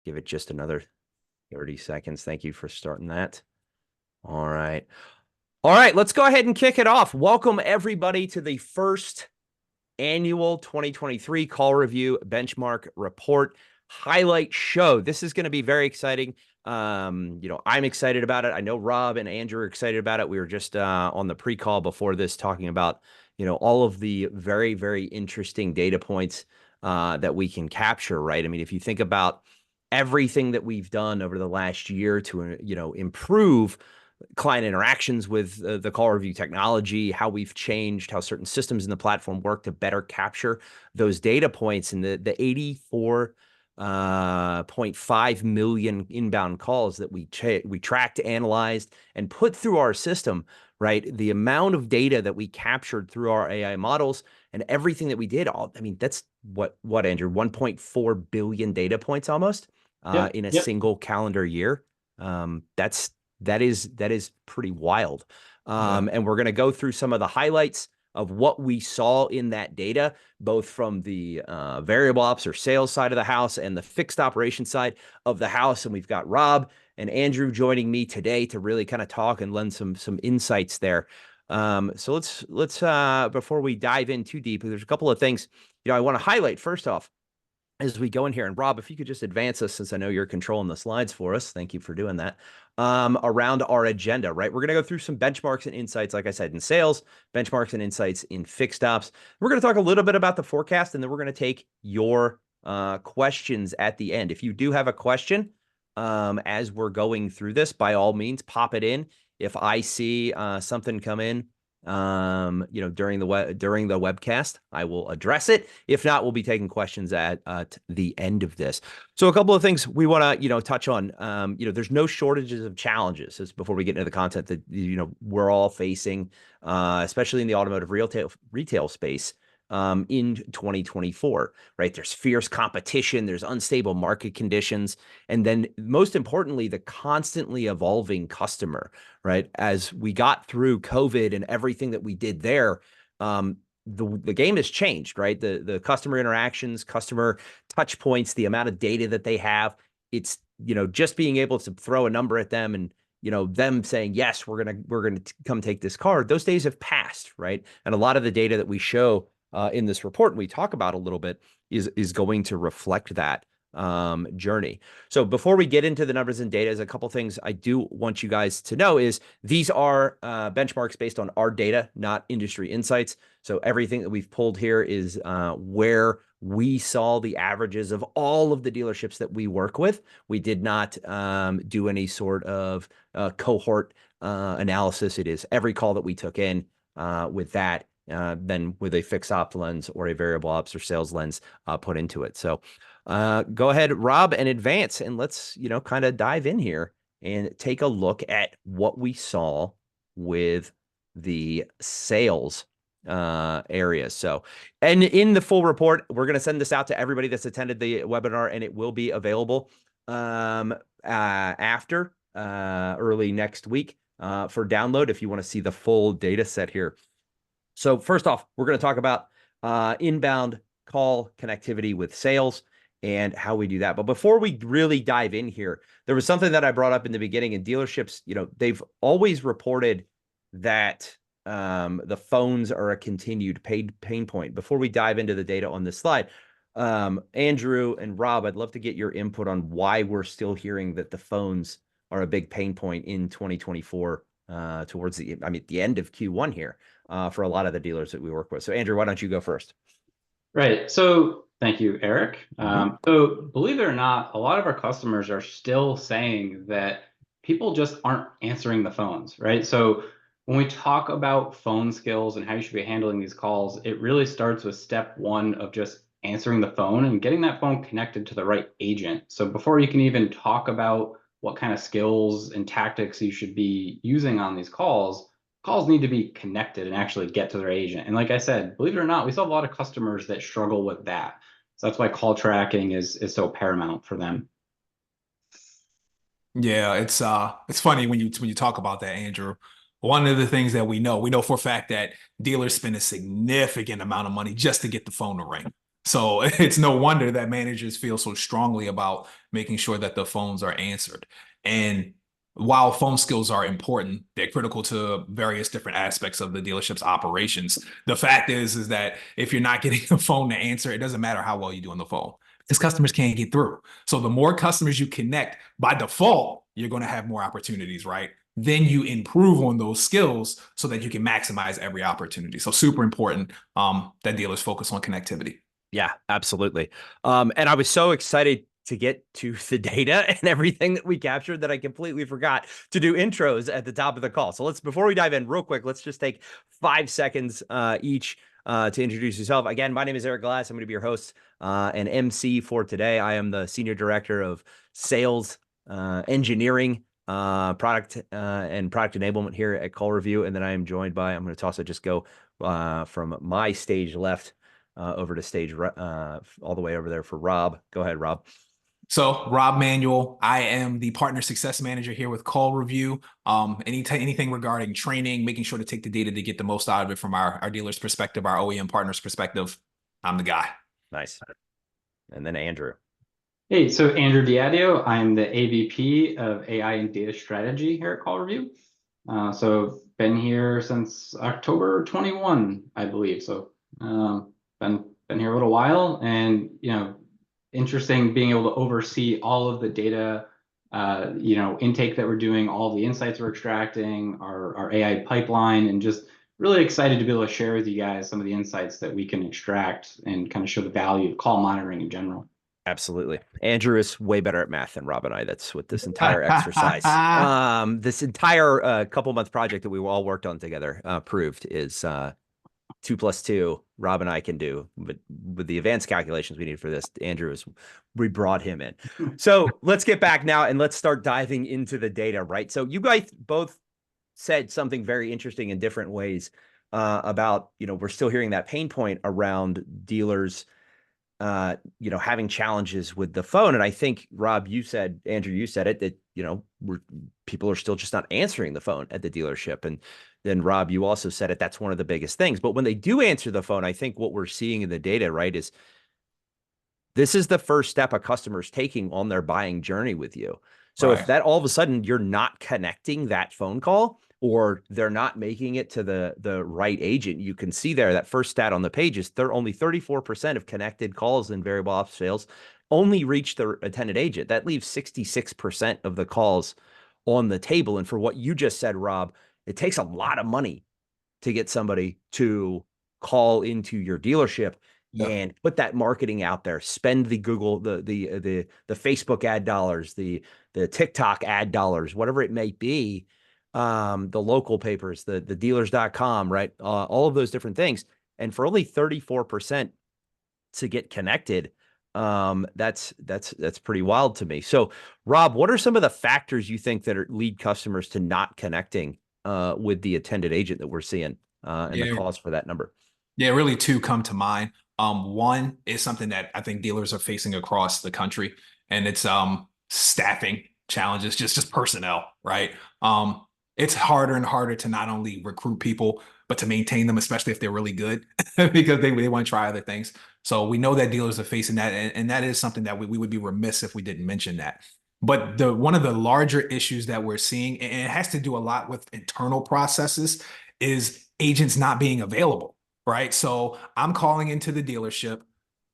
Give it just another 30 seconds. Thank you for starting that. All right. All right, let's go ahead and kick it off. Welcome, everybody, to the first annual 2023 Call Review Benchmark Report highlight show. This is going to be very exciting. I'm excited about it. I know Rob and Andrew are excited about it. We were just on the pre-call before this talking about, all of the very, very interesting data points that we can capture, right? I mean, if you think about everything that we've done over the last year to, improve client interactions with the call review technology, how we've changed, how certain systems in the platform work to better capture those data points, and the 84.5 million inbound calls that we tracked, analyzed, and put through our system, right? The amount of data that we captured through our AI models and everything that we did, that's what Andrew, 1.4 billion data points almost in a Yep. single calendar year. That is pretty wild. Yeah. And we're going to go through some of the highlights of what we saw in that data, both from the variable ops or sales side of the house and the fixed operation side of the house. And we've got Rob and Andrew joining me today to really kind of talk and lend some insights there. So let's before we dive in too deep, there's a couple of things I want to highlight. First off, as we go in here, and Rob, if you could just advance us, since I know you're controlling the slides for us, thank you for doing that, around our agenda, right? We're going to go through some benchmarks and insights, like I said, in sales, benchmarks and insights in fixed ops. We're going to talk a little bit about the forecast, and then we're going to take your questions at the end. If you do have a question as we're going through this, by all means, pop it in. If I see something come in, during the webcast, I will address it. If not, we'll be taking questions at the end of this. So a couple of things we want to touch on. There's no shortages of challenges as before we get into the content that we're all facing, especially in the automotive retail space. In 2024, right? There's fierce competition, there's unstable market conditions, and then most importantly, the constantly evolving customer, right? As we got through COVID and everything that we did there, the game has changed, right? The customer interactions, customer touch points, the amount of data that they have, it's just being able to throw a number at them and them saying, yes, we're gonna come take this car. Those days have passed, right? And a lot of the data that we show in this report, and we talk about a little bit, is going to reflect that journey. So before we get into the numbers and data, there's a couple things I do want you guys to know is these are benchmarks based on our data, not industry insights. So everything that we've pulled here is where we saw the averages of all of the dealerships that we work with. We did not do any sort of cohort analysis. It is every call that we took in with that, then with a fixed op lens or a variable ops or sales lens put into it. So go ahead, Rob, and advance, and let's kind of dive in here and take a look at what we saw with the sales area. So, and in the full report, we're going to send this out to everybody that's attended the webinar, and it will be available after early next week for download if you want to see the full data set here. So first off, we're going to talk about inbound call connectivity with sales and how we do that. But before we really dive in here, there was something that I brought up in the beginning. In dealerships, they've always reported that the phones are a continued pain point. Before we dive into the data on this slide, Andrew and Rob, I'd love to get your input on why we're still hearing that the phones are a big pain point in 2024 towards the end of Q1 here for a lot of the dealers that we work with. So Andrew, why don't you go first? Right. So thank you, Eric. So believe it or not, a lot of our customers are still saying that people just aren't answering the phones, right? So when we talk about phone skills and how you should be handling these calls, it really starts with step one of just answering the phone and getting that phone connected to the right agent. So before you can even talk about what kind of skills and tactics you should be using on these calls need to be connected and actually get to their agent. And like I said, believe it or not, we still have a lot of customers that struggle with that. So that's why call tracking is so paramount for them. Yeah, it's funny when you talk about that, Andrew. One of the things that we know for a fact that dealers spend a significant amount of money just to get the phone to ring. So it's no wonder that managers feel so strongly about making sure that the phones are answered. And while phone skills are important, they're critical to various different aspects of the dealership's operations. The fact is that if you're not getting the phone to answer, it doesn't matter how well you do on the phone because customers can't get through. So the more customers you connect, by default, you're going to have more opportunities, right? Then you improve on those skills so that you can maximize every opportunity. So super important that dealers focus on connectivity. Yeah, absolutely. And I was so excited to get to the data and everything that we captured that I completely forgot to do intros at the top of the call. So before we dive in real quick, let's just take 5 seconds each to introduce yourself. Again, my name is Eric Glass. I'm going to be your host and MC for today. I am the Senior Director of Sales, Engineering, Product and Product Enablement here at Call Review. And then I am joined by, I'm going to toss it, just go from my stage left over to stage all the way over there for Rob. Go ahead, Rob. So Rob Manuel, I am the Partner Success Manager here with Call Review. Anything regarding training, making sure to take the data to get the most out of it from our dealer's perspective, our OEM partner's perspective, I'm the guy. Nice. And then Andrew. Hey, so Andrew Diadio, I'm the AVP of AI and Data Strategy here at Call Review. So been here since October 21, I believe. So been here a little while, and interesting being able to oversee all of the data, intake that we're doing, all the insights we're extracting, our AI pipeline, and just really excited to be able to share with you guys some of the insights that we can extract and kind of show the value of call monitoring in general. Absolutely. Andrew is way better at math than Rob and I. That's what this entire exercise, this entire couple month project that we all worked on together proved is 2 + 2 Rob and I can do, but with the advanced calculations we need for this, we brought him in. So let's get back now and let's start diving into the data, right? So you guys both said something very interesting in different ways about, we're still hearing that pain point around dealers, having challenges with the phone. And I think, Rob, Andrew, you said it, that, people are still just not answering the phone at the dealership. And then Rob, you also said it, that's one of the biggest things. But when they do answer the phone, I think what we're seeing in the data, right, is this is the first step a customer's taking on their buying journey with you. So if that all of a sudden you're not connecting that phone call, or they're not making it to the right agent, you can see there that first stat on the page is only 34% of connected calls in variable ops sales only reach the attended agent. That leaves 66% of the calls on the table. And for what you just said, Rob, it takes a lot of money to get somebody to call into your dealership and put that marketing out there, spend the Google, the Facebook ad dollars, the TikTok ad dollars, whatever it may be, the local papers, the dealers.com, right? All of those different things. And for only 34% to get connected, that's pretty wild to me. So Rob, what are some of the factors you think that lead customers to not connecting with the attended agent that we're seeing and the cause for that number? Yeah, really two come to mind. One is something that I think dealers are facing across the country, and it's staffing challenges, just personnel, right? It's harder and harder to not only recruit people, but to maintain them, especially if they're really good, because they want to try other things. So we know that dealers are facing that, and that is something that we would be remiss if we didn't mention that. But one of the larger issues that we're seeing, and it has to do a lot with internal processes, is agents not being available, right? So I'm calling into the dealership,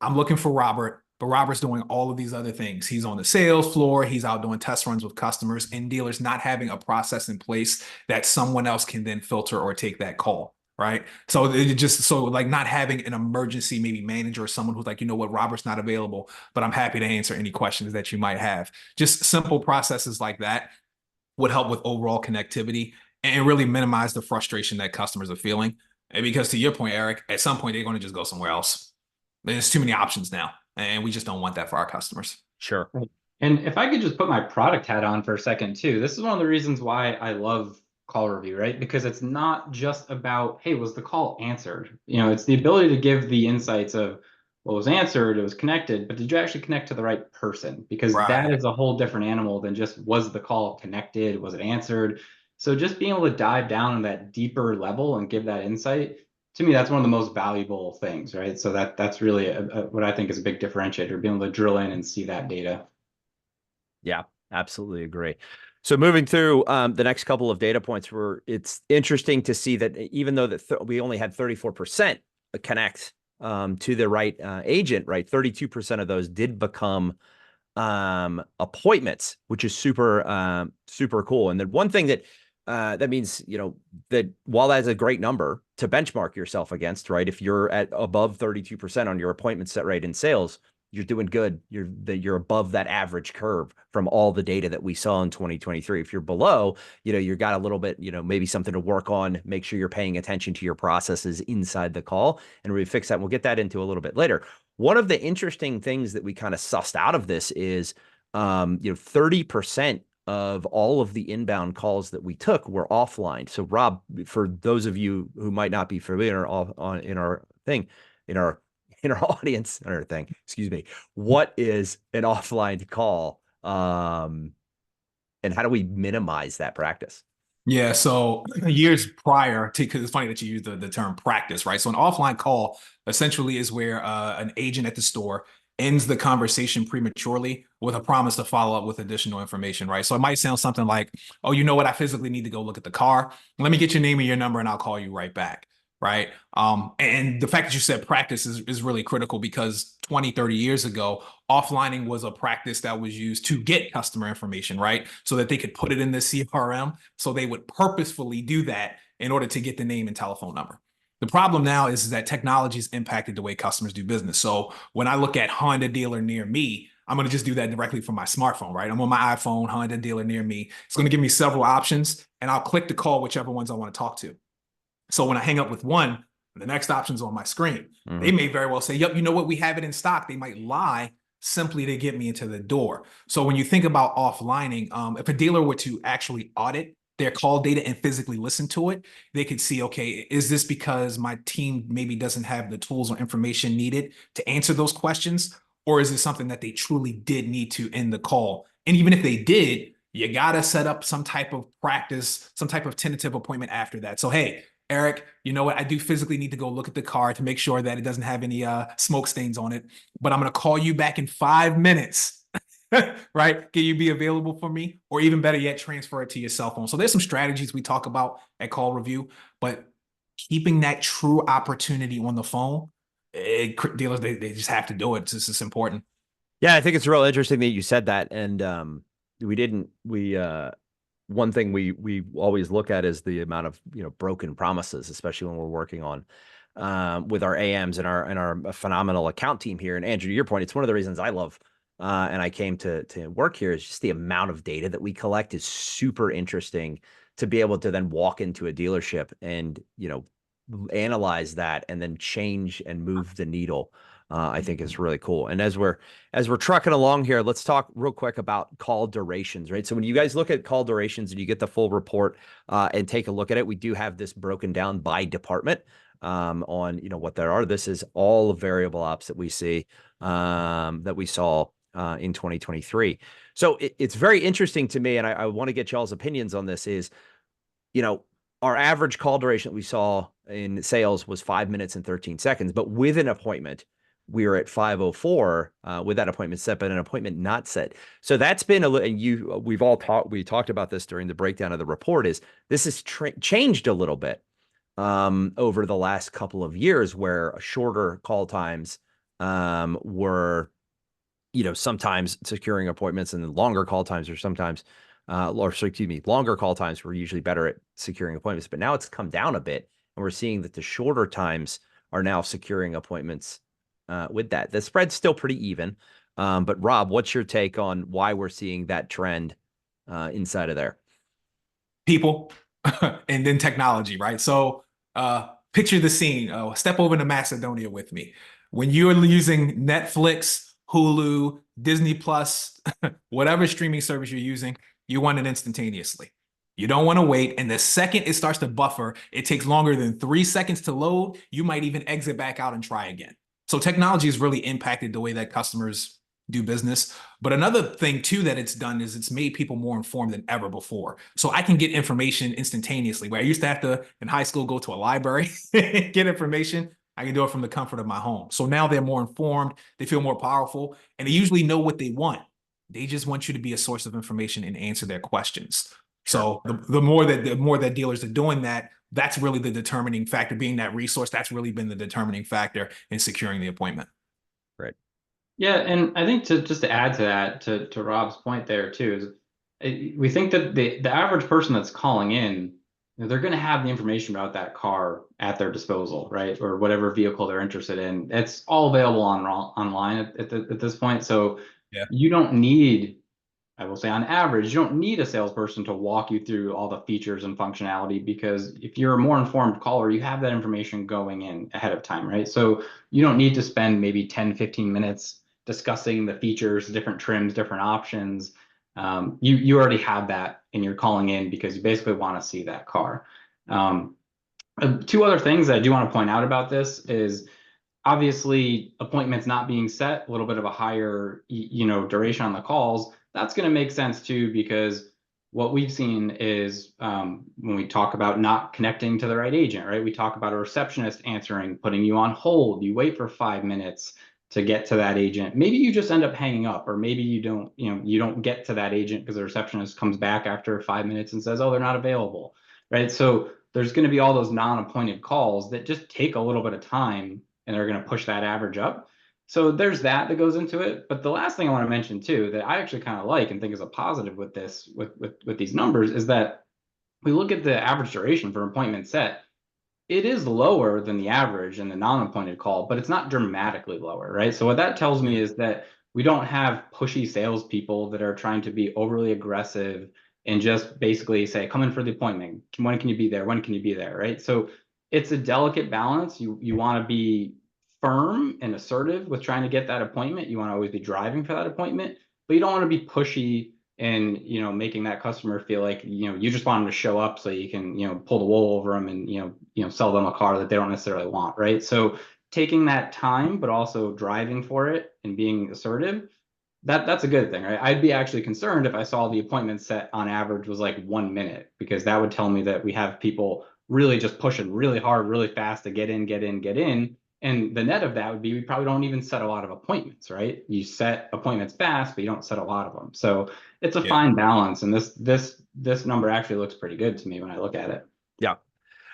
I'm looking for Robert, but Robert's doing all of these other things. He's on the sales floor, he's out doing test runs with customers, and dealers not having a process in place that someone else can then filter or take that call, right? So like not having an emergency maybe manager or someone who's like, you know what, Robert's not available, but I'm happy to answer any questions that you might have. Just simple processes like that would help with overall connectivity and really minimize the frustration that customers are feeling. And because to your point, Eric, at some point they're going to just go somewhere else. There's too many options now, and we just don't want that for our customers. Sure. And if I could just put my product hat on for a second too, this is one of the reasons why I love Call Review, right? Because it's not just about, hey, was the call answered? It's the ability to give the insights of what was answered, it was connected, but did you actually connect to the right person? Because that is a whole different animal than just, was the call connected? Was it answered? So just being able to dive down on that deeper level and give that insight, to me, that's one of the most valuable things, right? So that's really what I think is a big differentiator, being able to drill in and see that data. Yeah, absolutely agree. So moving through the next couple of data points, where it's interesting to see that even though we only had 34% connect to the right agent, right? 32% of those did become appointments, which is super cool. And then one thing that that means, that while that's a great number to benchmark yourself against, right? If you're at above 32% on your appointment set rate in sales, you're doing good. You're above that average curve from all the data that we saw in 2023. If you're below, you got a little bit, maybe something to work on. Make sure you're paying attention to your processes inside the call, and we fix that. And we'll get that into a little bit later. One of the interesting things that we kind of sussed out of this is, 30% of all of the inbound calls that we took were offline. So Rob, for those of you who might not be familiar in our audience, or thing, excuse me, what is an offline call? And how do we minimize that practice? Yeah, so years prior to, because it's funny that you use the term practice, right? So an offline call essentially is where an agent at the store ends the conversation prematurely with a promise to follow up with additional information, right? So it might sound something like, oh, you know what? I physically need to go look at the car. Let me get your name and your number and I'll call you right back, right? And the fact that you said practice is really critical, because 20, 30 years ago, offlining was a practice that was used to get customer information, right? So that they could put it in the CRM. So they would purposefully do that in order to get the name and telephone number. The problem now is that technology has impacted the way customers do business. So when I look at Honda dealer near me, I'm going to just do that directly from my smartphone, right? I'm on my iPhone, Honda dealer near me. It's going to give me several options, and I'll click to call whichever ones I want to talk to. So when I hang up with one, the next option's on my screen. Mm-hmm. They may very well say, yep, you know what? We have it in stock. They might lie simply to get me into the door. So when you think about offlining, if a dealer were to actually audit their call data and physically listen to it, they could see, okay, is this because my team maybe doesn't have the tools or information needed to answer those questions? Or is it something that they truly did need to end the call? And even if they did, you got to set up some type of practice, some type of tentative appointment after that. So, hey, Eric, you know what? I do physically need to go look at the car to make sure that it doesn't have any smoke stains on it, but I'm going to call you back in 5 minutes. Right? Can you be available for me? Or even better yet, transfer it to your cell phone. So there's some strategies we talk about at Call Review, but keeping that true opportunity on the phone, dealers, they just have to do it. It's just important. Yeah, I think it's real interesting that you said that. And one thing we always look at is the amount of broken promises, especially when we're working on with our AMs and our phenomenal account team here. And Andrew, to your point, it's one of the reasons I love and I came to work here, is just the amount of data that we collect is super interesting to be able to then walk into a dealership and analyze that and then change and move the needle. I think is really cool. And as we're trucking along here, let's talk real quick about call durations, right? So when you guys look at call durations and you get the full report and take a look at it, we do have this broken down by department on what there are. This is all the variable ops that we see that we saw in 2023. So it's very interesting to me, and I want to get y'all's opinions on this. Is our average call duration that we saw in sales was 5 minutes and 13 seconds, but with an appointment, we were at 5:04 with that appointment set, but an appointment not set. So that's been we talked about this during the breakdown of the report. Is this has changed a little bit over the last couple of years, where shorter call times were sometimes securing appointments, and then longer call times are sometimes longer call times were usually better at securing appointments. But now it's come down a bit, and we're seeing that the shorter times are now securing appointments with that. The spread's still pretty even. But Rob, what's your take on why we're seeing that trend inside of there? People and then technology, right? So picture the scene. Step over to Macedonia with me. When you're using Netflix, Hulu, Disney Plus, whatever streaming service you're using, you want it instantaneously. You don't want to wait. And the second it starts to buffer, it takes longer than 3 seconds to load. You might even exit back out and try again. So technology has really impacted the way that customers do business. But another thing too that it's done is it's made people more informed than ever before. So I can get information instantaneously, where I used to have to, in high school, go to a library, get information. I can do it from the comfort of my home. So now they're more informed, they feel more powerful, and they usually know what they want. They just want you to be a source of information and answer their questions. Sure. So the more that dealers are doing that, that's really the determining factor. Being that resource, that's really been the determining factor in securing the appointment. Right. Yeah, and I think to add to that, to Rob's point there too, is we think that the average person that's calling in, they're going to have the information about that car at their disposal, right? Or whatever vehicle they're interested in. It's all available online at this point. So Yeah. you don't need, I will say on average, you don't need a salesperson to walk you through all the features and functionality, because if you're a more informed caller, you have that information going in ahead of time, right? So you don't need to spend maybe 10, 15 minutes discussing the features, different trims, different options. You already have that and you're calling in because you basically want to see that car. Two other things that I do want to point out about this is obviously appointments not being set, a little bit of a higher, duration on the calls. That's going to make sense too, because what we've seen is when we talk about not connecting to the right agent, right? We talk about a receptionist answering, putting you on hold. You wait for 5 minutes to get to that agent. Maybe you just end up hanging up, or maybe you don't get to that agent because the receptionist comes back after 5 minutes and says, oh, they're not available, right? So there's going to be all those non-appointed calls that just take a little bit of time, and they're going to push that average up. So there's that goes into it. But the last thing I want to mention too, that I actually kind of like and think is a positive with this, with these numbers, is that we look at the average duration for appointment set. It is lower than the average in the non-appointed call, but it's not dramatically lower, right? So what that tells me is that we don't have pushy salespeople that are trying to be overly aggressive and just basically say, come in for the appointment. When can you be there? When can you be there, right? So it's a delicate balance. You want to be firm and assertive with trying to get that appointment. You want to always be driving for that appointment, but you don't want to be pushy and making that customer feel like you just want them to show up so you can pull the wool over them and sell them a car that they don't necessarily want, right? So taking that time but also driving for it and being assertive, that's a good thing, right? I'd be actually concerned if I saw the appointment set on average was like 1 minute, because that would tell me that we have people really just pushing really hard, really fast to get in. And the net of that would be we probably don't even set a lot of appointments, right? You set appointments fast, but you don't set a lot of them. So it's a fine balance. And this number actually looks pretty good to me when I look at it. Yeah.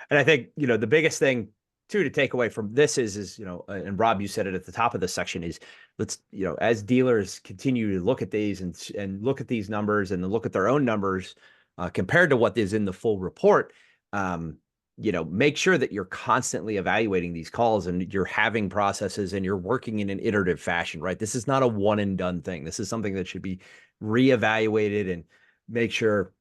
And I think, the biggest thing too to take away from this is, and Rob, you said it at the top of the section, is let's, as dealers continue to look at these and look at these numbers and look at their own numbers compared to what is in the full report, make sure that you're constantly evaluating these calls and you're having processes and you're working in an iterative fashion, right? This is not a one and done thing. This is something that should be reevaluated, and make sure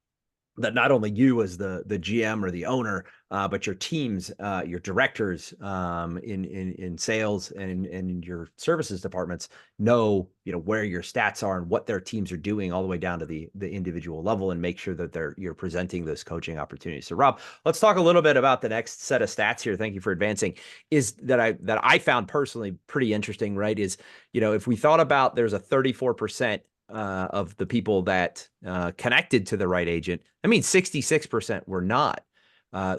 that not only you as the GM or the owner, but your teams, your directors in sales and in your services departments know, where your stats are and what their teams are doing all the way down to the individual level, and make sure that you're presenting those coaching opportunities. So Rob, let's talk a little bit about the next set of stats here. Thank you for advancing. Is that I found personally pretty interesting, right? Is, if we thought about, there's a 34% of the people that connected to the right agent, I mean, 66% were not.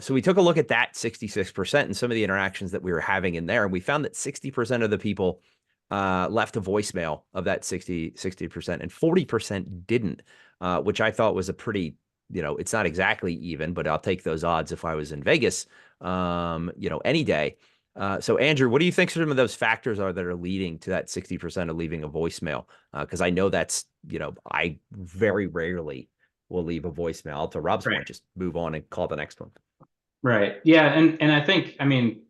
So we took a look at that 66% and some of the interactions that we were having in there. And we found that 60% of the people left a voicemail of that 60%, and 40% didn't, which I thought was a pretty, it's not exactly even, but I'll take those odds if I was in Vegas, any day. So Andrew, what do you think some of those factors are that are leading to that 60% of leaving a voicemail? Because I know that's, I very rarely will leave a voicemail. To Rob's point, just move on and call the next one. Right. Yeah. And I think,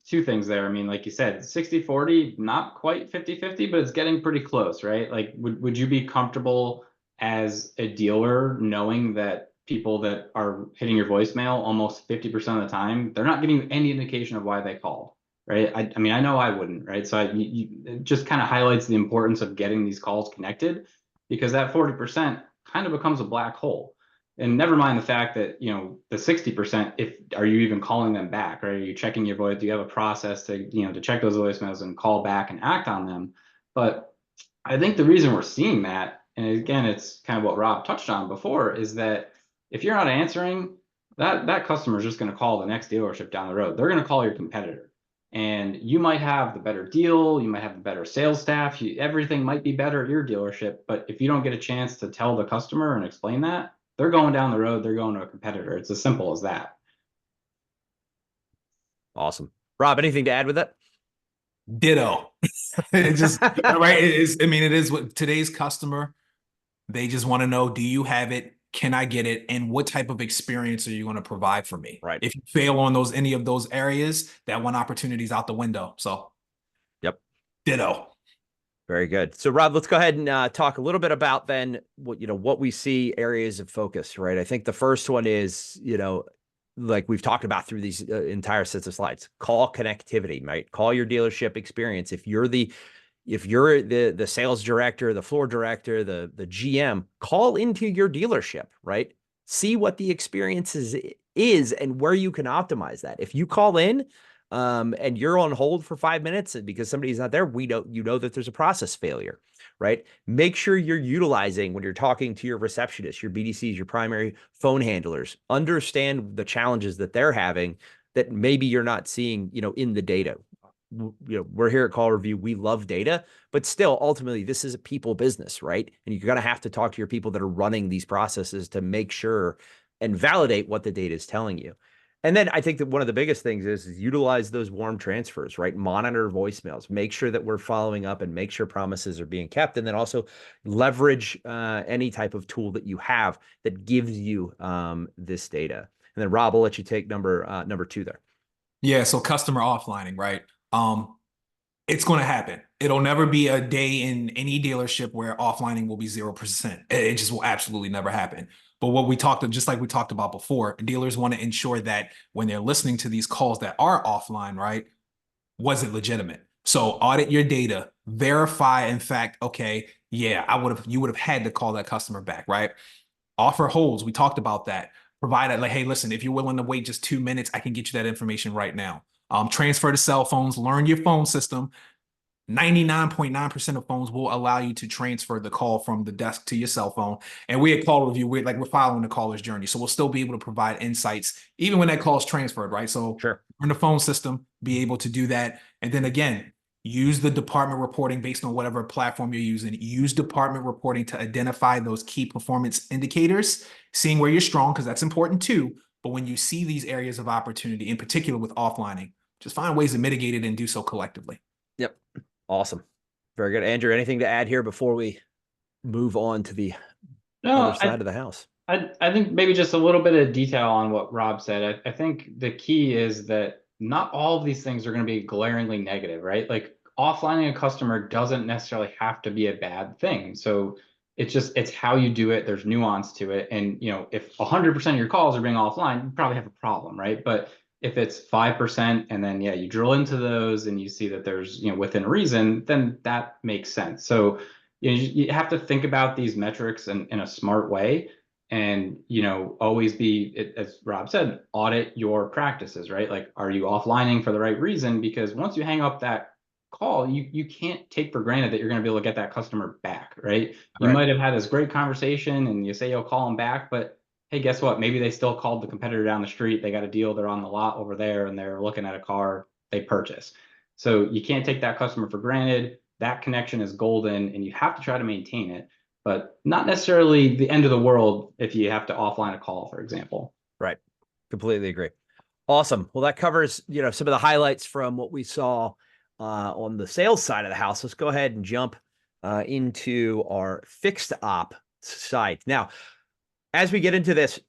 two things there. Like you said, 60-40, not quite 50-50, but it's getting pretty close, right? Like, would you be comfortable as a dealer knowing that people that are hitting your voicemail almost 50% of the time, they're not giving you any indication of why they called? Right. I know I wouldn't. Right. So it just kind of highlights the importance of getting these calls connected, because that 40% kind of becomes a black hole. And never mind the fact that, the 60%, are you even calling them back? Right? Are you checking your voice? Do you have a process to, to check those voicemails and call back and act on them? But I think the reason we're seeing that, and again, it's kind of what Rob touched on before, is that if you're not answering, that customer is just going to call the next dealership down the road. They're going to call your competitor. And you might have the better deal, you might have the better sales staff, everything might be better at your dealership, but if you don't get a chance to tell the customer and explain that, they're going down the road, they're going to a competitor. It's as simple as that. Awesome. Rob, anything to add with that? Ditto. It just right. It is. I mean, it is what today's customer. They just want to know: do you have it? Can I get it? And what type of experience are you going to provide for me? Right. If you fail on any of those areas, that one opportunity is out the window. So, yep. Ditto. Very good. So Rob, let's go ahead and talk a little bit about then what we see areas of focus, right? I think the first one is, like we've talked about through these entire sets of slides, call connectivity, right? Call your dealership experience. If you're the sales director, the floor director, the GM, call into your dealership, right? See what the experience is and where you can optimize that. If you call in and you're on hold for 5 minutes because somebody's not there, you know that there's a process failure, right? Make sure you're utilizing, when you're talking to your receptionists, your BDCs, your primary phone handlers, understand the challenges that they're having that maybe you're not seeing, in the data. We're here at Call Review. We love data, but still, ultimately, this is a people business, right? And you're going to have to talk to your people that are running these processes to make sure and validate what the data is telling you. And then I think that one of the biggest things is utilize those warm transfers, right? Monitor voicemails, make sure that we're following up and make sure promises are being kept. And then also leverage any type of tool that you have that gives you this data. And then Rob, I'll let you take number 2 there. Yeah. So customer offlining, right? It's going to happen. It'll never be a day in any dealership where offlining will be 0%. It just will absolutely never happen. But just like we talked about before, dealers want to ensure that when they're listening to these calls that are offline, right, was it legitimate? So audit your data, verify, in fact, okay, yeah, you would have had to call that customer back, right? Offer holds. We talked about that. Provide it like, hey, listen, if you're willing to wait just 2 minutes, I can get you that information right now. Transfer to cell phones, learn your phone system. 99.9% of phones will allow you to transfer the call from the desk to your cell phone. And we at Call Review, we're following the caller's journey. So we'll still be able to provide insights even when that call is transferred, right? So sure. Learn the phone system, be able to do that. And then again, use the department reporting based on whatever platform you're using. Use department reporting to identify those key performance indicators, seeing where you're strong, because that's important too. But when you see these areas of opportunity, in particular with offlining, just find ways to mitigate it and do so collectively. Yep. Awesome. Very good. Andrew, anything to add here before we move on to the other side of the house? I think maybe just a little bit of detail on what Rob said. I think the key is that not all of these things are going to be glaringly negative, right? Like offlining a customer doesn't necessarily have to be a bad thing. So it's how you do it. There's nuance to it. And, if 100% of your calls are being offline, you probably have a problem, right? But if it's 5% and then, you drill into those and you see that there's, within reason, then that makes sense. So, you have to think about these metrics in a smart way. And, always be, as Rob said, audit your practices, right? Like, are you offlining for the right reason? Because once you hang up that call, you can't take for granted that you're going to be able to get that customer back, right? You might have had this great conversation and you say you'll call them back, but hey, guess what? Maybe they still called the competitor down the street. They got a deal. They're on the lot over there and they're looking at a car they purchase. So you can't take that customer for granted. That connection is golden and you have to try to maintain it. But not necessarily the end of the world if you have to offline a call, for example. Right. Completely agree. Awesome. Well, that covers, some of the highlights from what we saw on the sales side of the house. Let's go ahead and jump into our fixed op side. Now, as we get into this,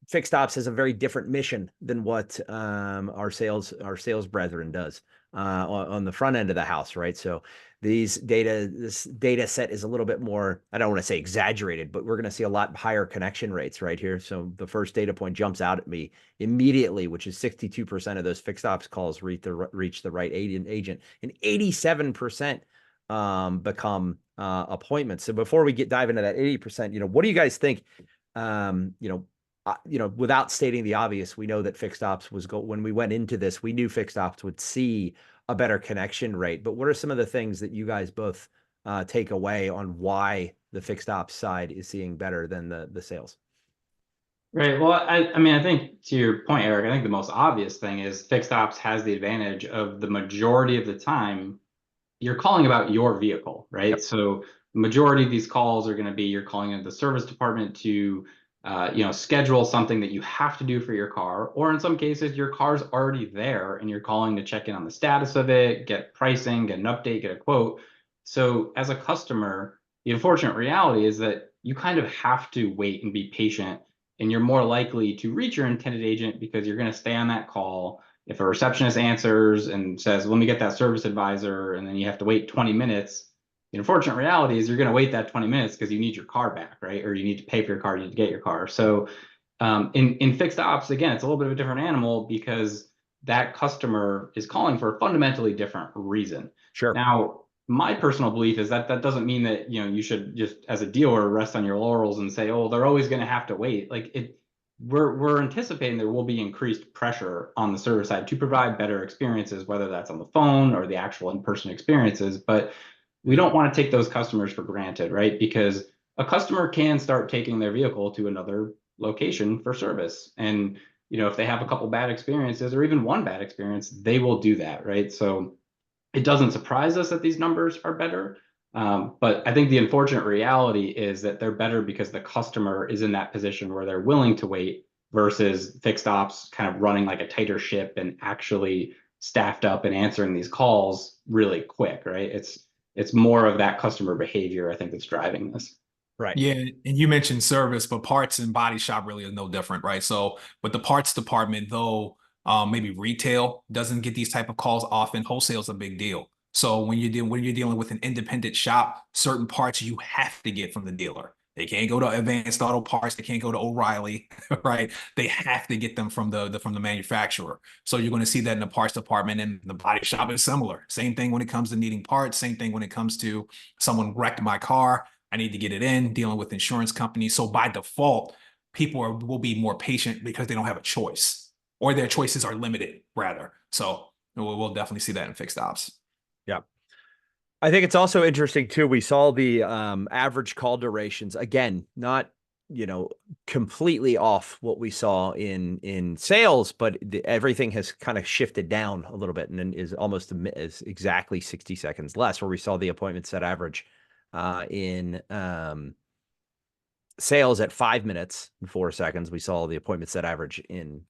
fixed ops has a very different mission than what our sales brethren does on the front end of the house, right? So this data set is a little bit more, I don't want to say exaggerated, but we're going to see a lot higher connection rates right here. So the first data point jumps out at me immediately, which is 62% of those fixed ops calls reach the right agent, and 87% become appointments. So before we dive into that 80%, what do you guys think? Without stating the obvious, we know that fixed ops when we went into this, we knew fixed ops would see a better connection rate. But what are some of the things that you guys both take away on why the fixed ops side is seeing better than the sales? Right. Well, I mean, I think to your point, Eric, I think the most obvious thing is fixed ops has the advantage of the majority of the time you're calling about your vehicle, right? Yep. So the majority of these calls are going to be you're calling in the service department to, schedule something that you have to do for your car, or in some cases your car's already there and you're calling to check in on the status of it, get pricing, get an update, get a quote. So as a customer, the unfortunate reality is that you kind of have to wait and be patient, and you're more likely to reach your intended agent because you're going to stay on that call. If a receptionist answers and says, let me get that service advisor, and then you have to wait 20 minutes, the unfortunate reality is you're going to wait that 20 minutes because you need your car back, right? Or you need to pay for your car, you need to get your car. So in fixed ops, again, it's a little bit of a different animal because that customer is calling for a fundamentally different reason. Sure. Now, my personal belief is that that doesn't mean that you should just, as a dealer, rest on your laurels and say, oh, they're always going to have to wait. Like we're anticipating there will be increased pressure on the server side to provide better experiences, whether that's on the phone or the actual in-person experiences. But we don't want to take those customers for granted, right? Because a customer can start taking their vehicle to another location for service. And, if they have a couple bad experiences or even one bad experience, they will do that, right? So it doesn't surprise us that these numbers are better. But I think the unfortunate reality is that they're better because the customer is in that position where they're willing to wait versus fixed ops kind of running like a tighter ship and actually staffed up and answering these calls really quick, right? It's more of that customer behavior, I think, that's driving this. Right. Yeah, and you mentioned service, but parts and body shop really is no different, right? So with the parts department, though, maybe retail doesn't get these type of calls often. Wholesale is a big deal. So when you're dealing with an independent shop, certain parts you have to get from the dealer. They can't go to Advanced Auto Parts. They can't go to O'Reilly, right? They have to get them from the manufacturer. So you're going to see that in the parts department, and the body shop is similar. Same thing when it comes to needing parts. Same thing when it comes to someone wrecked my car. I need to get it in, dealing with insurance companies. So by default, will be more patient because they don't have a choice, or their choices are limited, rather. So we'll definitely see that in fixed ops. Yeah. I think it's also interesting too. We saw the average call durations again, not completely off what we saw in sales, but everything has kind of shifted down a little bit and is almost is exactly 60 seconds less. Where we saw the appointment set average in sales at 5 minutes and 4 seconds. We saw the appointment set average in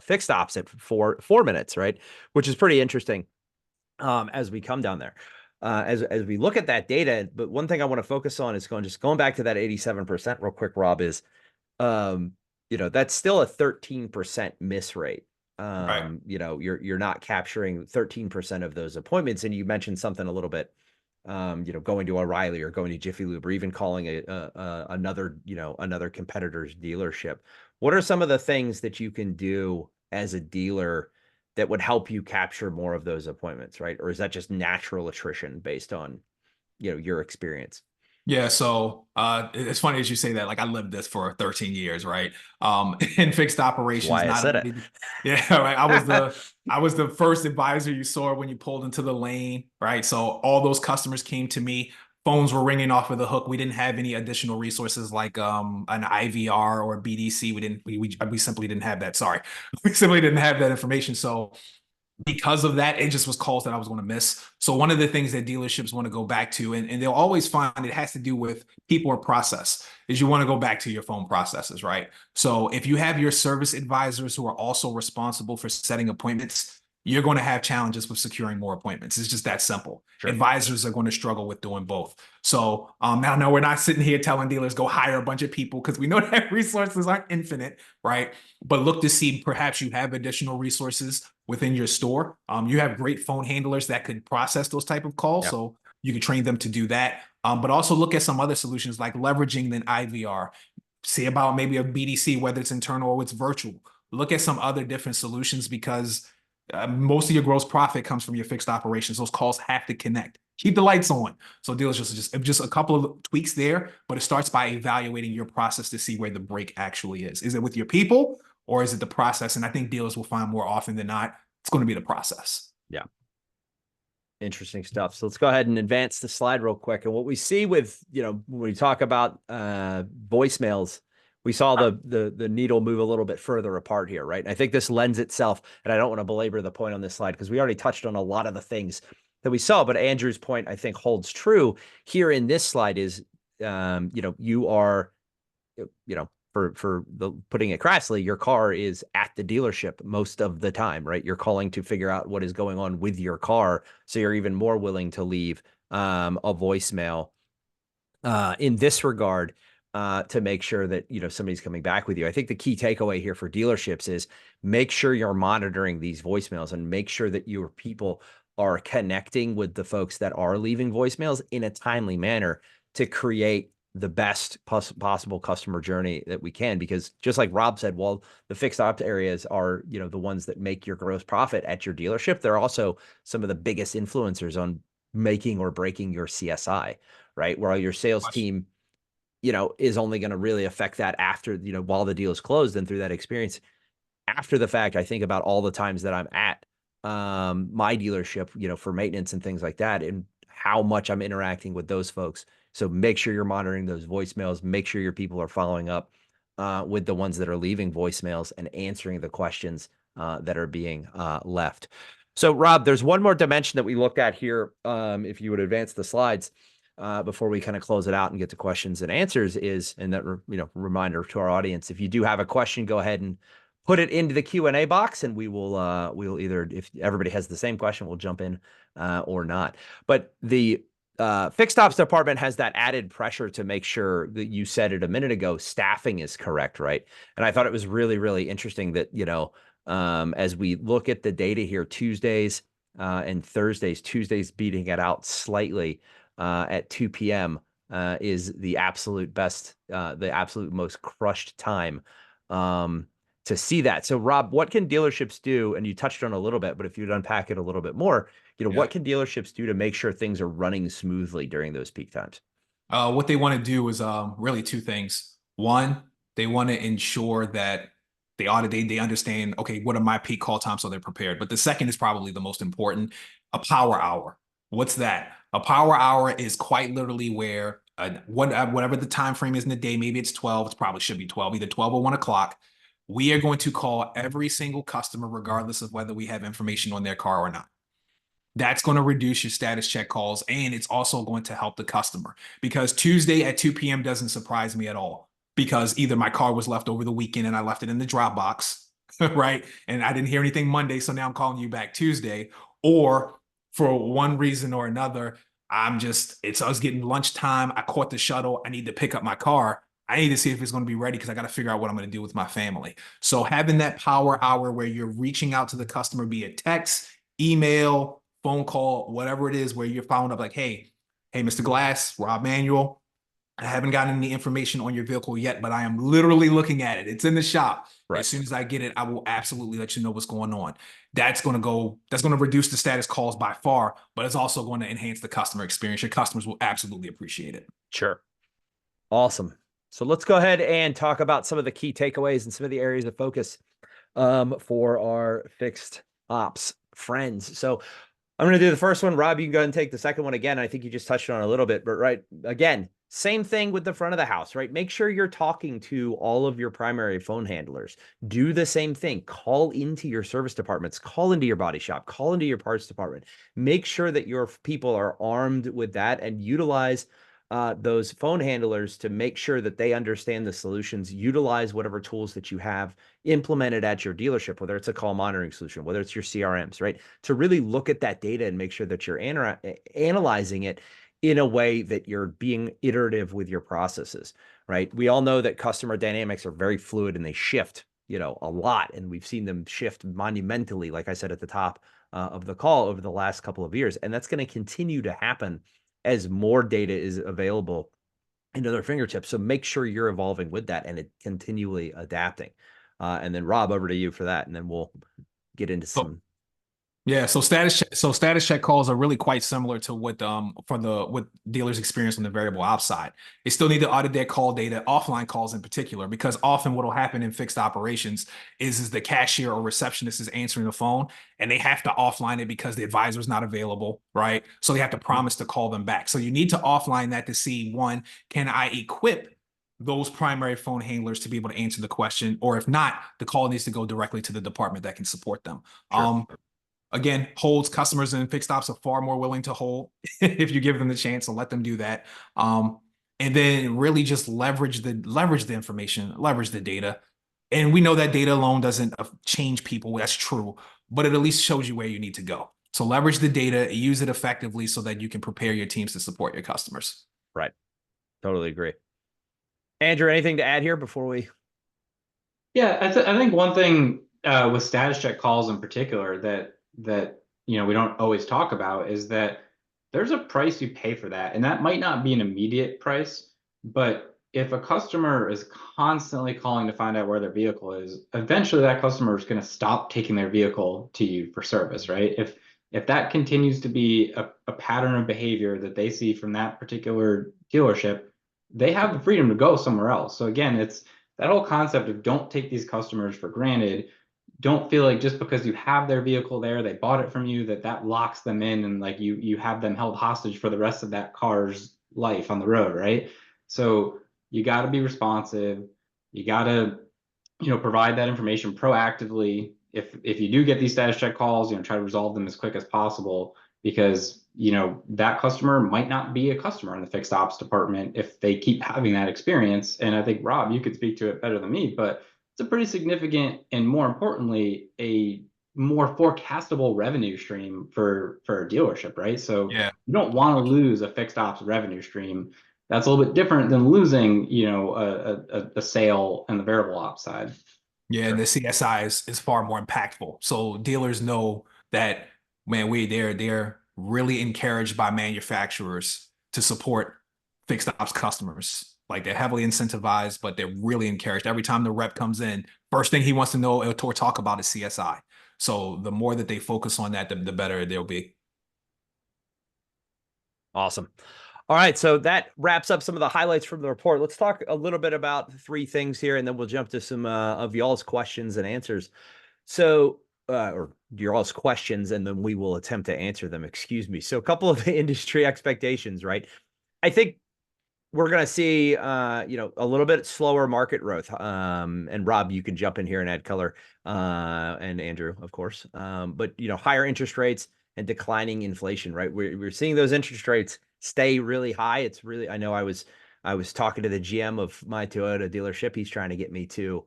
fixed ops at four minutes, right? Which is pretty interesting as we come down there. As we look at that data, but one thing I want to focus on is going back to that 87% real quick, Rob, is that's still a 13% miss rate. Right. You're not capturing 13% of those appointments. And you mentioned something a little bit, going to O'Reilly or going to Jiffy Lube or even calling another competitor's dealership. What are some of the things that you can do as a dealer that would help you capture more of those appointments, right? Or is that just natural attrition based on, your experience? Yeah, so it's funny as you say that. Like I lived this for 13 years, right? In fixed operations, Why I not said only, yeah, right. I was the first advisor you saw when you pulled into the lane, right? So all those customers came to me. Phones were ringing off of the hook. We didn't have any additional resources like an IVR or a BDC. We simply didn't have that. Sorry, we simply didn't have that information. So because of that, it just was calls that I was going to miss. So one of the things that dealerships want to go back to, and they'll always find it has to do with people or process, is you want to go back to your phone processes, right? So if you have your service advisors who are also responsible for setting appointments, you're going to have challenges with securing more appointments. It's just that simple. Sure. Advisors are going to struggle with doing both. So now, no, we're not sitting here telling dealers go hire a bunch of people because we know that resources aren't infinite, right? But look to see perhaps you have additional resources within your store. You have great phone handlers that could process those type of calls. Yep. So you can train them to do that. But also look at some other solutions like leveraging an IVR. See about maybe a BDC, whether it's internal or it's virtual. Look at some other different solutions because most of your gross profit comes from your fixed operations. Those calls have to connect. Keep the lights on. So dealers just a couple of tweaks there, but it starts by evaluating your process to see where the break actually is. Is it with your people or is it the process? And I think dealers will find more often than not, it's going to be the process. Yeah. Interesting stuff. So let's go ahead and advance the slide real quick. And what we see with, when we talk about voicemails, we saw the needle move a little bit further apart here, right? And I think this lends itself, and I don't want to belabor the point on this slide because we already touched on a lot of the things that we saw, but Andrew's point I think holds true here in this slide is, you are, for the putting it crassly, your car is at the dealership most of the time, right? You're calling to figure out what is going on with your car, so you're even more willing to leave a voicemail in this regard. To make sure that, somebody's coming back with you. I think the key takeaway here for dealerships is make sure you're monitoring these voicemails and make sure that your people are connecting with the folks that are leaving voicemails in a timely manner to create the best possible customer journey that we can. Because just like Rob said, while the fixed ops areas are, the ones that make your gross profit at your dealership, they're also some of the biggest influencers on making or breaking your CSI, right? While your sales team, is only going to really affect that after, while the deal is closed and through that experience. After the fact, I think about all the times that I'm at my dealership, for maintenance and things like that, and how much I'm interacting with those folks. So make sure you're monitoring those voicemails, make sure your people are following up with the ones that are leaving voicemails and answering the questions that are being left. So Rob, there's one more dimension that we looked at here. If you would advance the slides, before we kind of close it out and get to questions and answers and that, reminder to our audience, if you do have a question, go ahead and put it into the Q&A box and we'll either, if everybody has the same question, we'll jump in or not. But the fixed ops department has that added pressure to make sure that, you said it a minute ago, staffing is correct, right? And I thought it was really, really interesting that, as we look at the data here, Tuesdays and Thursdays, Tuesdays beating it out slightly, at 2 p.m. Is the absolute best, the absolute most crushed time to see that. So Rob, what can dealerships do? And you touched on a little bit, but if you'd unpack it a little bit more, what can dealerships do to make sure things are running smoothly during those peak times? What they want to do is really two things. One, they want to ensure that they understand, okay, what are my peak call times so they're prepared. But the second is probably the most important, a power hour. What's that? A power hour is quite literally where whatever the time frame is in the day, maybe it's 12, it probably should be 12, either 12 or 1 o'clock. We are going to call every single customer, regardless of whether we have information on their car or not. That's going to reduce your status check calls, and it's also going to help the customer, because Tuesday at 2 p.m. doesn't surprise me at all, because either my car was left over the weekend and I left it in the drop box, right? And I didn't hear anything Monday, so now I'm calling you back Tuesday, or for one reason or another, it's us getting lunchtime. I caught the shuttle. I need to pick up my car. I need to see if it's going to be ready because I got to figure out what I'm going to do with my family. So having that power hour where you're reaching out to the customer via text, email, phone call, whatever it is, where you're following up like, hey, Mr. Glass, Rob Manuel, I haven't gotten any information on your vehicle yet, but I am literally looking at it. It's in the shop. Right. As soon as I get it, I will absolutely let you know what's going on. That's going to reduce the status calls by far, but it's also going to enhance the customer experience. Your customers will absolutely appreciate it. Sure. Awesome. So let's go ahead and talk about some of the key takeaways and some of the areas of focus for our fixed ops friends. So I'm going to do the first one. Rob, you can go ahead and take the second one again. I think you just touched on it a little bit, but right, again, same thing with the front of the house, right? Make sure you're talking to all of your primary phone handlers. Do the same thing. Call into your service departments, call into your body shop, call into your parts department. Make sure that your people are armed with that and utilize those phone handlers to make sure that they understand the solutions. Utilize whatever tools that you have implemented at your dealership, whether it's a call monitoring solution, whether it's your CRMs, right? To really look at that data and make sure that you're analyzing it in a way that you're being iterative with your processes, right? We all know that customer dynamics are very fluid and they shift, a lot. And we've seen them shift monumentally, like I said at the top of the call, over the last couple of years. And that's going to continue to happen as more data is available into their fingertips. So make sure you're evolving with that and continually adapting. And then Rob, over to you for that. And then we'll get into some. Yeah, so status check calls are really quite similar to what dealers experience on the variable ops side. They still need to audit their call data, offline calls in particular, because often what will happen in fixed operations is the cashier or receptionist is answering the phone and they have to offline it because the advisor is not available, right? So they have to promise to call them back. So you need to offline that to see, one, can I equip those primary phone handlers to be able to answer the question, or if not, the call needs to go directly to the department that can support them. Sure. Again, holds, customers in fixed ops are far more willing to hold if you give them the chance to let them do that. And then really just leverage the information, leverage the data. And we know that data alone doesn't change people. That's true, but it at least shows you where you need to go. So leverage the data, use it effectively so that you can prepare your teams to support your customers. Right. Totally agree. Andrew, anything to add here before we? Yeah, I think one thing with status check calls in particular that we don't always talk about is that there's a price you pay for that, and that might not be an immediate price, but if a customer is constantly calling to find out where their vehicle is, eventually that customer is going to stop taking their vehicle to you for service, right? If that continues to be a pattern of behavior that they see from that particular dealership, they have the freedom to go somewhere else. So again, it's that whole concept of don't take these customers for granted. Don't feel like just because you have their vehicle there, they bought it from you, that locks them in and like you have them held hostage for the rest of that car's life on the road, right? So you got to be responsive. You got to, provide that information proactively. If you do get these status check calls, try to resolve them as quick as possible, because that customer might not be a customer in the fixed ops department if they keep having that experience. And I think, Rob, you could speak to it better than me, but it's a pretty significant and, more importantly, a more forecastable revenue stream for a dealership, right? So Yeah. you don't want to lose a fixed ops revenue stream. That's a little bit different than losing, a sale on the variable ops side. Yeah, and the CSI is far more impactful. So dealers know that, man, they're really encouraged by manufacturers to support fixed ops customers. Like, they're heavily incentivized, but they're really encouraged. Every time the rep comes in, first thing he wants to know or talk about is CSI. So the more that they focus on that, the better they'll be. Awesome. All right, so that wraps up some of the highlights from the report. Let's talk a little bit about three things here, and then we'll jump to some of y'all's questions and answers. So, or y'all's questions, and then we will attempt to answer them. Excuse me. So, a couple of industry expectations, right? I think we're going to see, a little bit slower market growth. And Rob, you can jump in here and add color, and Andrew, of course. But higher interest rates and declining inflation, right? We're seeing those interest rates stay really high. It's really, I know I was talking to the GM of my Toyota dealership. He's trying to get me to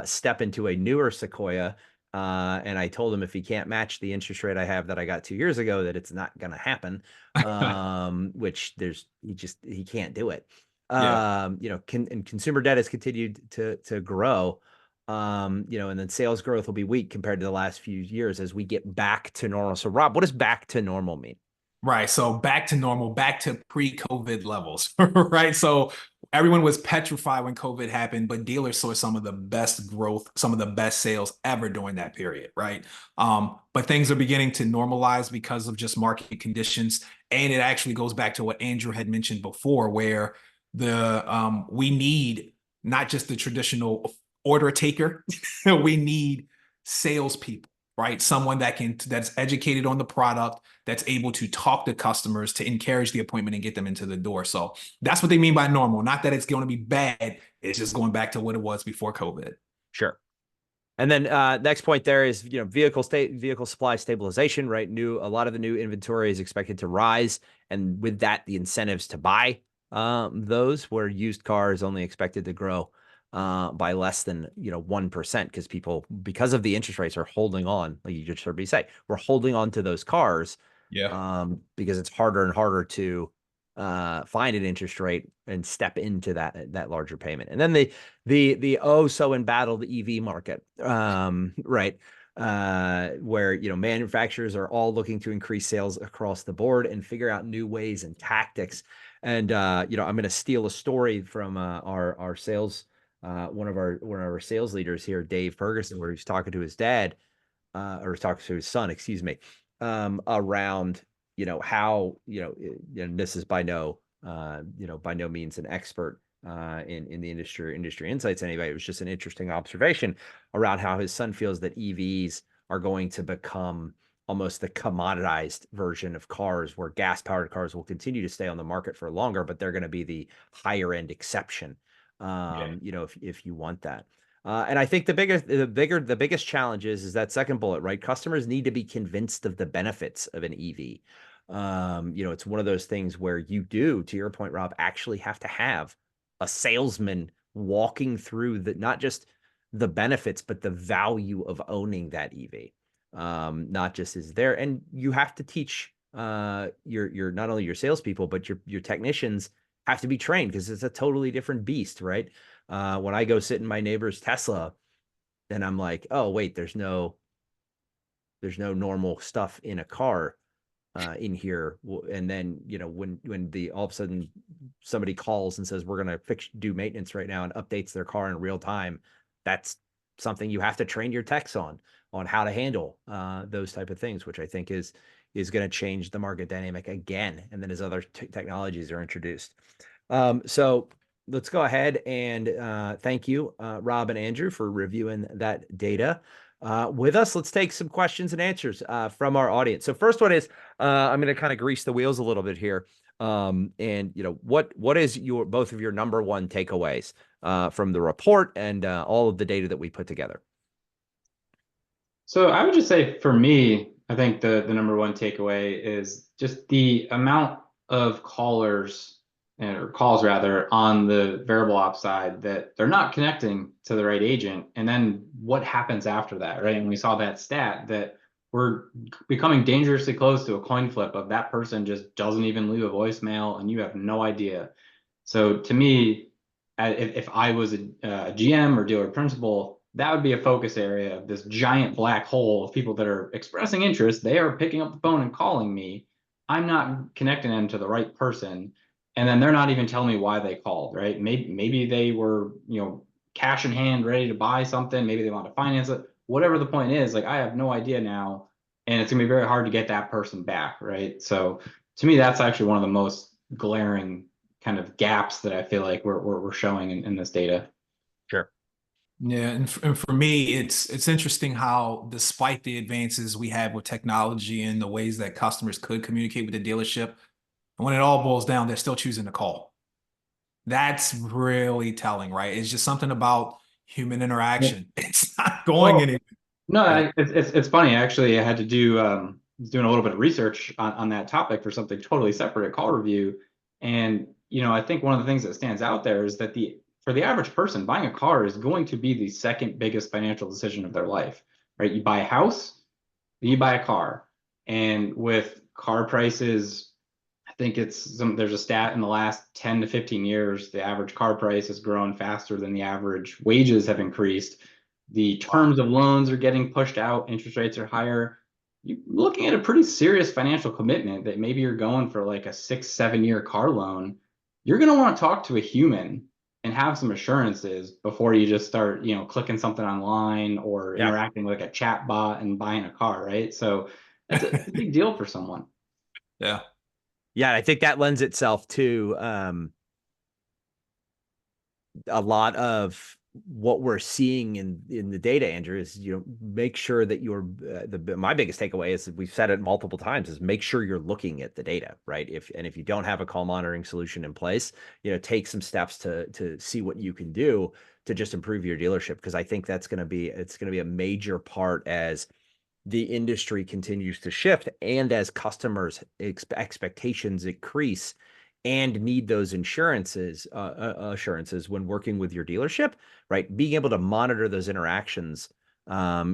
step into a newer Sequoia. And I told him if he can't match the interest rate I have that I got 2 years ago, that it's not going to happen. Which he can't do it. Yeah. And consumer debt has continued to grow. And then sales growth will be weak compared to the last few years as we get back to normal. So Rob, what does back to normal mean? Right. So back to normal, back to pre-COVID levels, right? So everyone was petrified when COVID happened, but dealers saw some of the best growth, some of the best sales ever during that period, right? But things are beginning to normalize because of just market conditions. And it actually goes back to what Andrew had mentioned before, where we need not just the traditional order taker, we need salespeople, right? Someone that's educated on the product, that's able to talk to customers, to encourage the appointment and get them into the door. So that's what they mean by normal. Not that it's going to be bad. It's just going back to what it was before COVID. Sure. And then next point there is, vehicle supply stabilization, right? A lot of the new inventory is expected to rise. And with that, the incentives to buy those, where used cars only expected to grow by less than 1%, because of the interest rates, are holding on. Like you just heard me say, we're holding on to those cars. Yeah. Because it's harder and harder to find an interest rate and step into that larger payment. And then the oh so embattled EV market, right? Where manufacturers are all looking to increase sales across the board and figure out new ways and tactics. And I'm going to steal a story from our sales. One of our sales leaders here, Dave Ferguson, where he's talking to his dad, or talking to his son, excuse me, around how and this is by no means an expert in the industry insights anyway. It was just an interesting observation around how his son feels that EVs are going to become almost the commoditized version of cars, where gas powered cars will continue to stay on the market for longer, but they're going to be the higher end exception. you know, if you want that. And I think the biggest challenge is that second bullet, right? Customers need to be convinced of the benefits of an EV. You know, it's one of those things where you do, to your point, Rob, actually have to have a salesman walking through not just the benefits, but the value of owning that EV. Not just is there, and you have to teach your not only your salespeople, but your technicians have to be trained because it's a totally different beast, right? When I go sit in my neighbor's Tesla, and I'm like, oh wait, there's no normal stuff in a car in here. And then, you know, when all of a sudden somebody calls and says, we're going to do maintenance right now and updates their car in real time, that's something you have to train your techs on how to handle those type of things, which I think is going to change the market dynamic again. And then as other technologies are introduced. So let's go ahead and thank you, Rob and Andrew, for reviewing that data with us. Let's take some questions and answers from our audience. So first one is, I'm going to kind of grease the wheels a little bit here. And you know, what is both of your number one takeaways from the report and all of the data that we put together? So I would just say for me, I think the number one takeaway is just the amount of callers or calls rather on the variable ops side that they're not connecting to the right agent. And then what happens after that, right? And we saw that stat that we're becoming dangerously close to a coin flip of that person just doesn't even leave a voicemail and you have no idea. So to me, if I was a GM or dealer principal, that would be a focus area of this giant black hole of people that are expressing interest. They are picking up the phone and calling me. I'm not connecting them to the right person. And then they're not even telling me why they called, right? Maybe they were, you know, cash in hand, ready to buy something. Maybe they want to finance it. Whatever the point is, like I have no idea now. And it's gonna be very hard to get that person back, right? So to me, that's actually one of the most glaring kind of gaps that I feel like we're showing in this data. Sure. Yeah, and for me, it's interesting how, despite the advances we have with technology and the ways that customers could communicate with the dealership, when it all boils down, they're still choosing to call. That's really telling, right? It's just something about human interaction. It's not going anywhere. No, it's funny. Actually, I had to do was doing a little bit of research on that topic for something totally separate at Call Review, and you know, I think one of the things that stands out there is that for the average person, buying a car is going to be the second biggest financial decision of their life, right? You buy a house, you buy a car, and with car prices, I think there's a stat in the last 10 to 15 years, the average car price has grown faster than the average wages have increased. The terms of loans are getting pushed out, interest rates are higher. You're looking at a pretty serious financial commitment that maybe you're going for like a 6-7 year car loan. You're going to want to talk to a human and have some assurances before you just start, you know, clicking something online or interacting with like a chat bot and buying a car, right? So that's a big deal for someone. Yeah. Yeah, I think that lends itself to a lot of what we're seeing in the data, Andrew, is, you know, make sure that my biggest takeaway is, we've said it multiple times, is make sure you're looking at the data, right? If you don't have a call monitoring solution in place, you know, take some steps to see what you can do to just improve your dealership. Because I think it's going to be a major part as the industry continues to shift and as customers' expectations increase and need those assurances when working with your dealership, right? Being able to monitor those interactions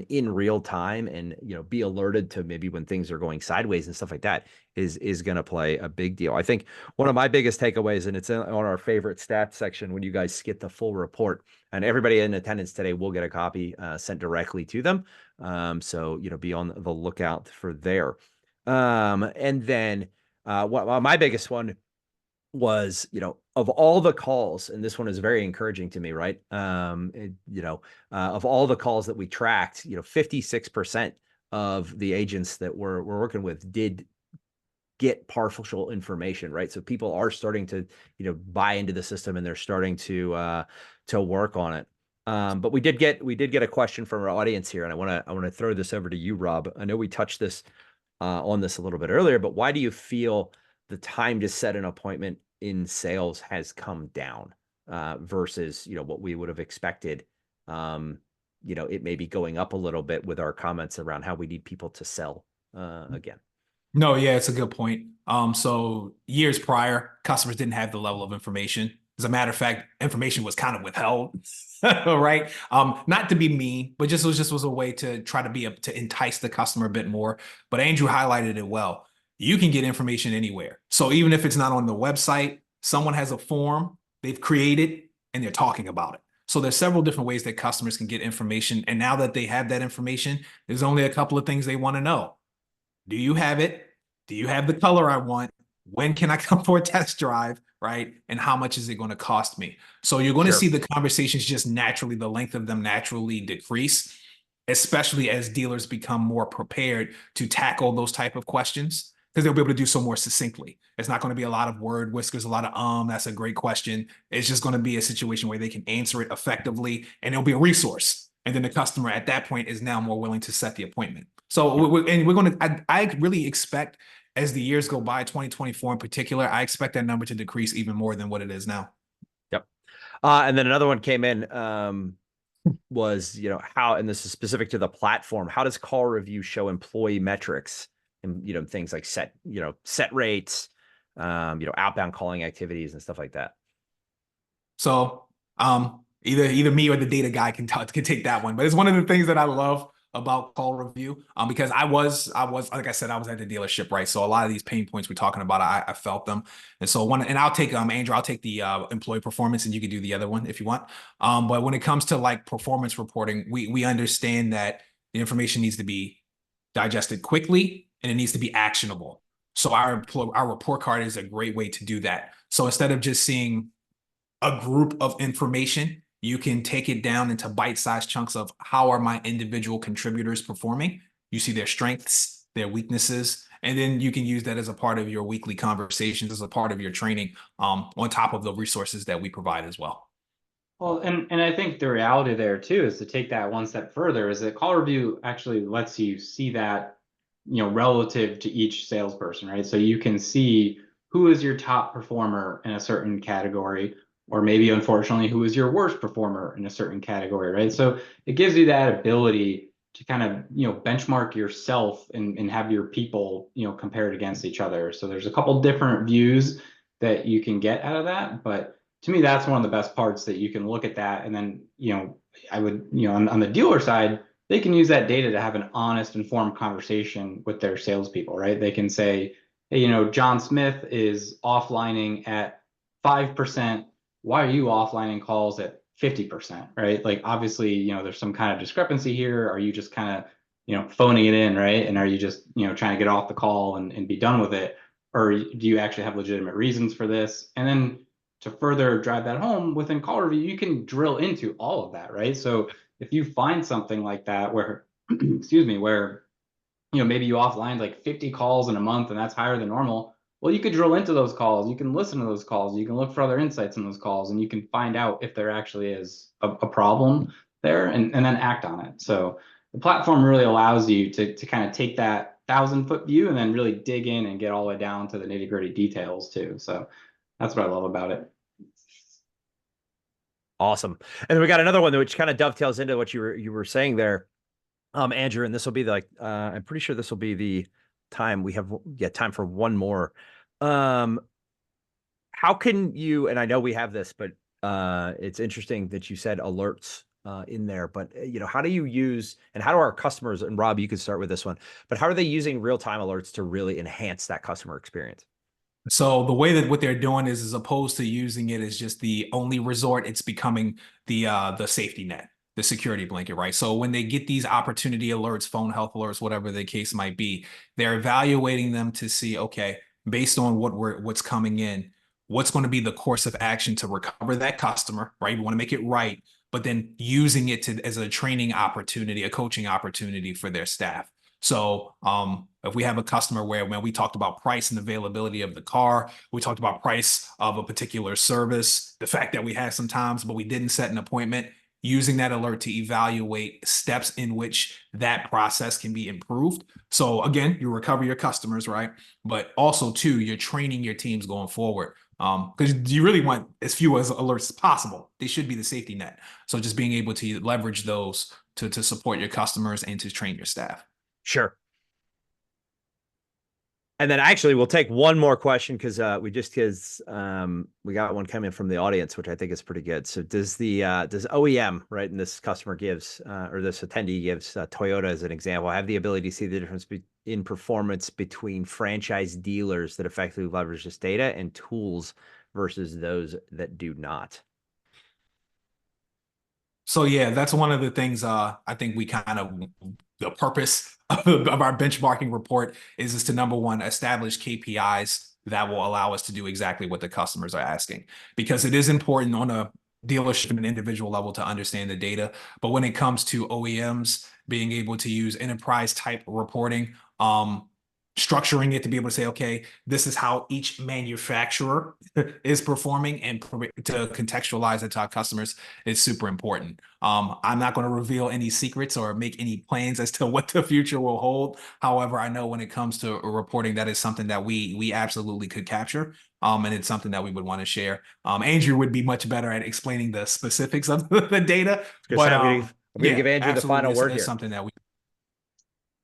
in real time and, you know, be alerted to maybe when things are going sideways and stuff like that is going to play a big deal. I think one of my biggest takeaways, and it's on our favorite stats section when you guys get the full report, and everybody in attendance today will get a copy sent directly to them. So, you know, be on the lookout for there. And then my biggest one was, you know, of all the calls, and this one is very encouraging to me, right? Of all the calls that we tracked, you know, 56% of the agents that we're working with did get partial information, right? So people are starting to, you know, buy into the system and they're starting to work on it. But we did get a question from our audience here, and I want to throw this over to you, Rob. I know we touched this on this a little bit earlier, but why do you feel the time to set an appointment in sales has come down? versus, what we would have expected. It may be going up a little bit with our comments around how we need people to sell again. No, yeah, it's a good point. So years prior, customers didn't have the level of information. As a matter of fact, information was kind of withheld, right? Not to be mean, but just was a way to try to entice the customer a bit more. But Andrew highlighted it well. You can get information anywhere. So even if it's not on the website, someone has a form they've created and they're talking about it. So there's several different ways that customers can get information. And now that they have that information, there's only a couple of things they want to know. Do you have it? Do you have the color I want? When can I come for a test drive? Right? And how much is it going to cost me? So you're going to see the conversations just naturally, the length of them naturally decrease, especially as dealers become more prepared to tackle those type of questions, because they'll be able to do so more succinctly. It's not going to be a lot of word whiskers, a lot of, that's a great question. It's just going to be a situation where they can answer it effectively and it'll be a resource. And then the customer at that point is now more willing to set the appointment. So we're going to, I really expect, as the years go by, 2024 in particular, I expect that number to decrease even more than what it is now. Yep. And then another one came in, was, how, and this is specific to the platform, how does Call Review show employee metrics and, things like set rates, outbound calling activities and stuff like that? So, either me or the data guy can take that one, but it's one of the things that I love about Call Review, because I was, like I said, I was at the dealership, right? So a lot of these pain points we're talking about, I felt them. And so and I'll take, Andrew, I'll take the employee performance and you can do the other one if you want. But when it comes to like performance reporting, we understand that the information needs to be digested quickly and it needs to be actionable. So our report card is a great way to do that. So instead of just seeing a group of information, you can take it down into bite-sized chunks of how are my individual contributors performing. You see their strengths, their weaknesses, and then you can use that as a part of your weekly conversations, as a part of your training, on top of the resources that we provide as well. Well, and I think the reality there too is to take that one step further is that Call Review actually lets you see that, relative to each salesperson, right? So you can see who is your top performer in a certain category, or maybe unfortunately who is your worst performer in a certain category, right? So it gives you that ability to kind of benchmark yourself and have your people compared against each other. So there's a couple different views that you can get out of that, but to me that's one of the best parts, that you can look at that and then I would on the dealer side, they can use that data to have an honest, informed conversation with their salespeople, right? They can say, hey, John Smith is offlining at 5%. Why are you offlining calls at 50%, right? Like, obviously, there's some kind of discrepancy here. Are you just kind of, phoning it in, right? And are you just, trying to get off the call and be done with it? Or do you actually have legitimate reasons for this? And then to further drive that home within Call Review, you can drill into all of that, right? So if you find something like that where, excuse me, where, maybe you offlined like 50 calls in a month and that's higher than normal, well, you could drill into those calls. You can listen to those calls. You can look for other insights in those calls, and you can find out if there actually is a problem there and then act on it. So the platform really allows you to kind of take that 1,000-foot view and then really dig in and get all the way down to the nitty-gritty details too. So that's what I love about it. Awesome. And then we got another one which kind of dovetails into what you were saying there, Andrew, and this will be like, I'm pretty sure this will be the time we have time for one more. How can you, and I know we have this, but it's interesting that you said alerts in there, but how do you use, and how do our customers, and Rob, you could start with this one, but how are they using real-time alerts to really enhance that customer experience? So the way that what they're doing is, as opposed to using it as just the only resort, it's becoming the safety net, the security blanket, right? So when they get these opportunity alerts, phone health alerts, whatever the case might be, they're evaluating them to see, okay, based on what's coming in, what's going to be the course of action to recover that customer, right? We want to make it right, but then using it as a training opportunity, a coaching opportunity for their staff. So if we have a customer where, when we talked about price and availability of the car, we talked about price of a particular service, the fact that we had some times, but we didn't set an appointment, using that alert to evaluate steps in which that process can be improved. So again, you recover your customers, right? But also too, you're training your teams going forward. Because you really want as few as alerts as possible. They should be the safety net. So just being able to leverage those to support your customers and to train your staff. Sure. And then actually we'll take one more question because we got one coming from the audience, which I think is pretty good. So does OEM, right, and this customer gives or this attendee gives Toyota as an example, have the ability to see the difference in performance between franchise dealers that effectively leverage this data and tools versus those that do not? So yeah, that's one of the things I think we kind of, the purpose of our benchmarking report is to, number one, establish KPIs that will allow us to do exactly what the customers are asking, because it is important on a dealership and individual level to understand the data. But when it comes to OEMs being able to use enterprise type reporting, structuring it to be able to say, okay, this is how each manufacturer is performing, and to contextualize it to our customers is super important. I'm not going to reveal any secrets or make any plans as to what the future will hold. However, I know when it comes to reporting, that is something that we absolutely could capture. And it's something that we would want to share. Andrew would be much better at explaining the specifics of the data. But I'm going to give Andrew the final word here. Something that we.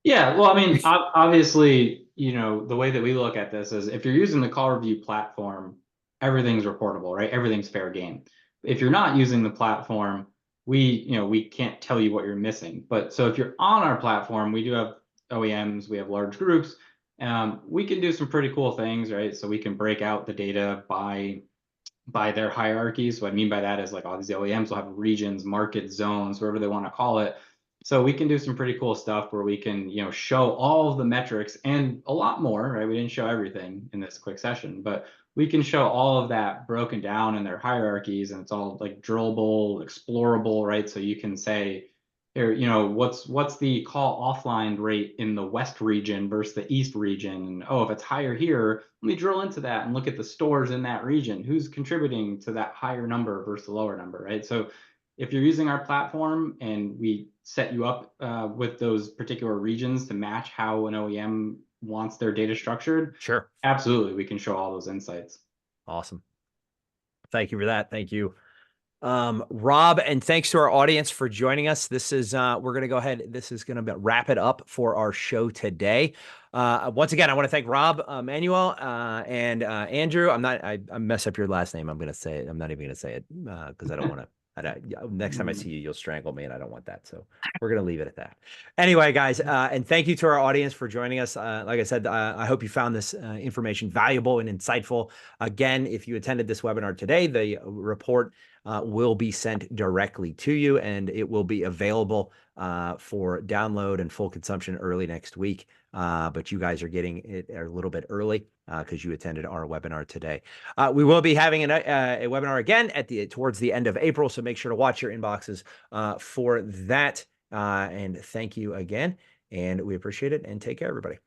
Yeah, well, I mean, obviously, the way that we look at this is if you're using the CallReview platform, everything's reportable, right? Everything's fair game. If you're not using the platform, we can't tell you what you're missing. But so if you're on our platform, we do have OEMs, we have large groups. We can do some pretty cool things, right? So we can break out the data by their hierarchies. What I mean by that is like all these OEMs will have regions, market zones, whatever they want to call it. So we can do some pretty cool stuff where we can, show all of the metrics and a lot more, right? We didn't show everything in this quick session, but we can show all of that broken down in their hierarchies, and it's all like drillable, explorable, right? So you can say, here, what's the call offline rate in the West region versus the East region? And oh, if it's higher here, let me drill into that and look at the stores in that region. Who's contributing to that higher number versus the lower number, right? So if you're using our platform and we set you up with those particular regions to match how an OEM wants their data structured, sure, absolutely, we can show all those insights. Awesome. Thank you for that. Thank you, Rob, and thanks to our audience for joining us. This is we're going to go ahead. This is going to wrap it up for our show today. Once again, I want to thank Rob, Manuel, and Andrew. I mess up your last name. I'm going to say it. I'm not even going to say it because I don't want to. Next time I see you, you'll strangle me, and I don't want that. So we're going to leave it at that. Anyway, guys, and thank you to our audience for joining us. Like I said, I hope you found this information valuable and insightful. Again, if you attended this webinar today, the report will be sent directly to you, and it will be available for download and full consumption early next week. But you guys are getting it a little bit early because you attended our webinar today. We will be having a webinar again towards the end of April, so make sure to watch your inboxes for that. And thank you again, and we appreciate it, and take care, everybody.